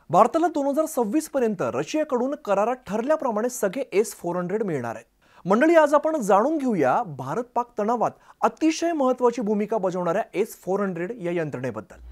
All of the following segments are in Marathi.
भारताला 2026 पर्यंत रशियाकडून करारात ठरल्याप्रमाणे सगळे S-400 मिळणार आहेत। मंडळी, आज आपण जाणून घेऊया भारत पाक तणावात अतिशय महत्त्वाची भूमिका बजावणाऱ्या S-400 या यंत्रणेबद्दल।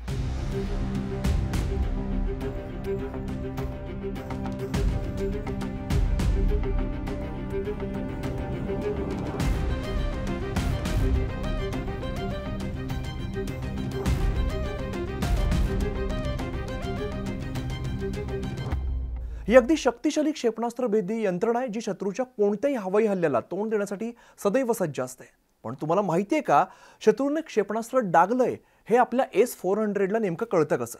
ही अगदी शक्तिशाली क्षेपणास्त्र भेदी यंत्रणा आहे जी शत्रूच्या कोणत्याही हवाई हल्ल्याला तोंड देण्यासाठी सदैव सज्ज असते। पण तुम्हाला माहिती आहे का, शत्रूने क्षेपणास्त्र डागलंय हे आपल्या S-400 ला नेमकं कळतं कसं?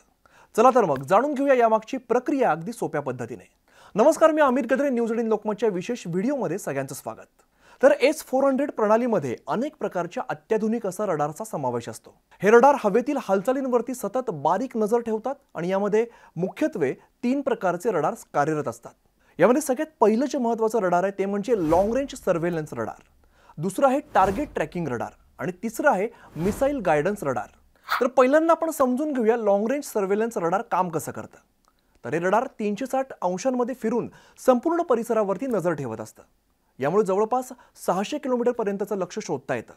चला तर मग जाणून घेऊया यामागची प्रक्रिया अगदी सोप्या पद्धतीने। नमस्कार, मी अमित गद्रे, न्यूज 18 लोकमतच्या विशेष व्हिडिओमध्ये सगळ्यांचं स्वागत। तर S-400 प्रणालीमध्ये अनेक प्रकारच्या अत्याधुनिक असा रडारचा समावेश असतो। हे रडार हवेतील हालचालींवरती सतत बारीक नजर ठेवतात आणि यामध्ये मुख्यत्वे 3 प्रकारचे रडार कार्यरत असतात। यामध्ये सगळ्यात पहिलं जे महत्त्वाचं रडार आहे ते म्हणजे लॉंग रेंज सर्व्हेलन्स रडार, दुसरं आहे टार्गेट ट्रॅकिंग रडार आणि तिसरं आहे मिसाईल गायडन्स रडार। तर पहिल्यांदा आपण समजून घेऊया लॉंग रेंज सर्व्हेलन्स रडार काम कसं करतं। तर हे रडार 360 अंशांमध्ये फिरून संपूर्ण परिसरावरती नजर ठेवत असतं। यामुळे जवळपास 600 किलोमीटर पर्यंतचं लक्ष्य शोधता येतं।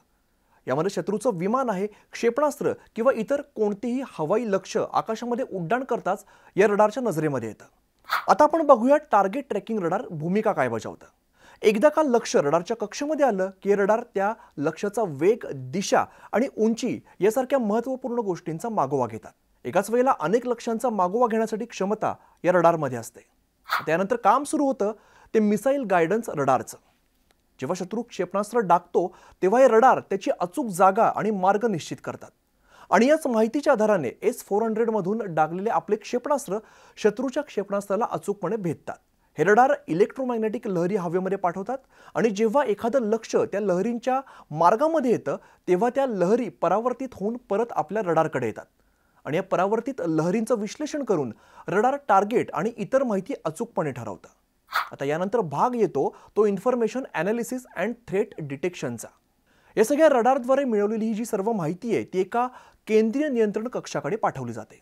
यामध्ये शत्रूचं विमान आहे, क्षेपणास्त्र किंवा इतर कोणतेही हवाई लक्ष्य आकाशामध्ये उड्डाण करताच या रडारच्या नजरेमध्ये येतं। आता आपण बघूया टार्गेट ट्रॅकिंग रडार भूमिका काय बजावतं। एकदा का लक्ष्य रडारच्या कक्षेमध्ये आलं की रडार त्या लक्ष्याचा वेग, दिशा आणि उंची यासारख्या महत्त्वपूर्ण गोष्टींचा मागोवा घेतात। एकाच वेळेला अनेक लक्ष्यांचा मागोवा घेण्यासाठी क्षमता या रडारमध्ये असते। त्यानंतर काम सुरू होतं ते मिसाईल गायडन्स रडारचं। जेव्हा शत्रू क्षेपणास्त्र डागतो तेव्हा हे रडार त्याची अचूक जागा आणि मार्ग निश्चित करतात आणि याच माहितीच्या आधाराने S-400 मधून डागलेले आपले क्षेपणास्त्र शत्रूच्या क्षेपणास्त्राला अचूकपणे भेदतात। हे रडार इलेक्ट्रोमॅग्नेटिक लहरी हवेमध्ये पाठवतात आणि जेव्हा एखादं लक्ष त्या लहरींच्या मार्गामध्ये येतं तेव्हा त्या लहरी परावर्तित होऊन परत आपल्या रडारकडे येतात आणि या परावर्तित लहरींचं विश्लेषण करून रडार टार्गेट आणि इतर माहिती अचूकपणे ठरवतं। आता यानंतर भाग येतो तो इन्फॉर्मेशन ॲनालिसिस अँड थ्रेट डिटेक्शनचा। या सगळ्या रडारद्वारे मिळवलेली ही जी सर्व माहिती आहे ती एका केंद्रीय नियंत्रण कक्षाकडे पाठवली जाते।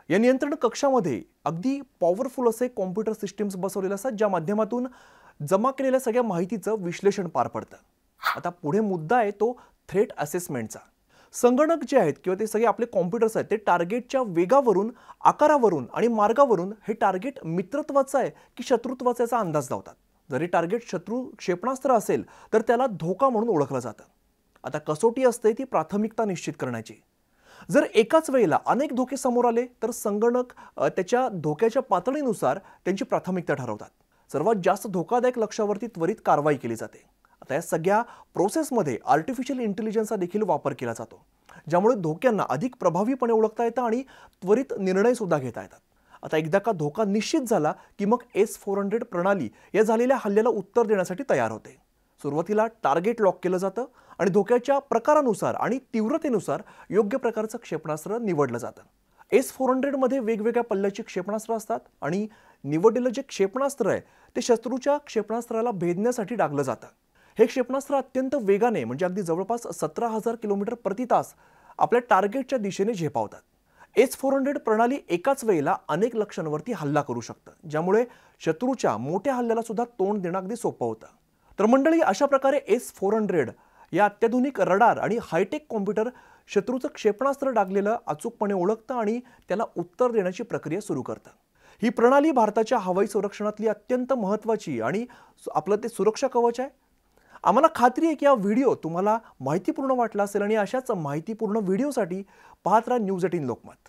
या नियंत्रण कक्षामध्ये अगदी पॉवरफुल असे कॉम्प्युटर सिस्टीम्स बसवलेले असतात ज्या माध्यमातून जमा केलेल्या सगळ्या माहितीचं विश्लेषण पार पडतं। आता पुढे मुद्दा आहे तो थ्रेट असेसमेंटचा। संगणक जे आहेत किंवा ते सगळे आपले कॉम्प्युटर्स आहेत ते टार्गेटच्या वेगावरून, आकारावरून आणि मार्गावरून हे टार्गेट मित्रत्वाचं आहे की शत्रुत्वाचा याचा अंदाज लावतात। जरी टार्गेट शत्रू क्षेपणास्त्र असेल तर त्याला धोका म्हणून ओळखलं जातं। आता कसोटी असते ती प्राथमिकता निश्चित करण्याची। जर एकाच वेळेला अनेक धोके समोर आले तर संगणक त्याच्या धोक्याच्या पातळीनुसार त्यांची प्राथमिकता ठरवतात। सर्वात जास्त धोकादायक लक्ष्यावरती त्वरित कारवाई केली जाते। आता या सगळ्या प्रोसेसमध्ये आर्टिफिशियल इंटेलिजन्सचा देखील वापर केला जातो, ज्यामुळे धोक्यांना अधिक प्रभावीपणे ओळखता येतं आणि त्वरित निर्णय सुद्धा घेता येतात। आता एकदा का धोका निश्चित झाला की मग S-400 प्रणाली या झालेल्या हल्ल्याला उत्तर देण्यासाठी तयार होते। सुरुवातीला टार्गेट लॉक केलं जातं आणि धोक्याच्या प्रकारानुसार आणि तीव्रतेनुसार योग्य प्रकारचं क्षेपणास्त्र निवडलं जातं। S-400 मध्ये वेगवेगळ्या पल्ल्याची क्षेपणास्त्र असतात आणि निवडलेलं जे क्षेपणास्त्र आहे ते शत्रूच्या क्षेपणास्त्राला भेदण्यासाठी डागलं जातं। हे क्षेपणास्त्र अत्यंत वेगाने म्हणजे अगदी जवळपास 17,000 किलोमीटर प्रति तास आपल्या टार्गेटच्या दिशेने झेपावतात। S-400 प्रणाली एकाच वेळेला अनेक लक्ष्यांवरती हल्ला करू शकतं, ज्यामुळे शत्रूच्या मोठ्या हल्ल्याला सुद्धा तोंड देणं अगदी सोपं होतं। तर मंडळी, अशा प्रकारे S-400 या अत्याधुनिक रडार आणि हायटेक कॉम्प्युटर शत्रूचं क्षेपणास्त्र डागलेलं अचूकपणे ओळखतं आणि त्याला उत्तर देण्याची प्रक्रिया सुरू करतं। ही प्रणाली भारताच्या हवाई संरक्षणातली अत्यंत महत्त्वाची आणि आपलं ते सुरक्षा कवच आहे। आम्हाला खात्री आहे की हा व्हिडिओ तुम्हाला माहितीपूर्ण वाटला असेल आणि अशाच माहितीपूर्ण व्हिडिओसाठी पाहत राहा न्यूज 18 लोकमत।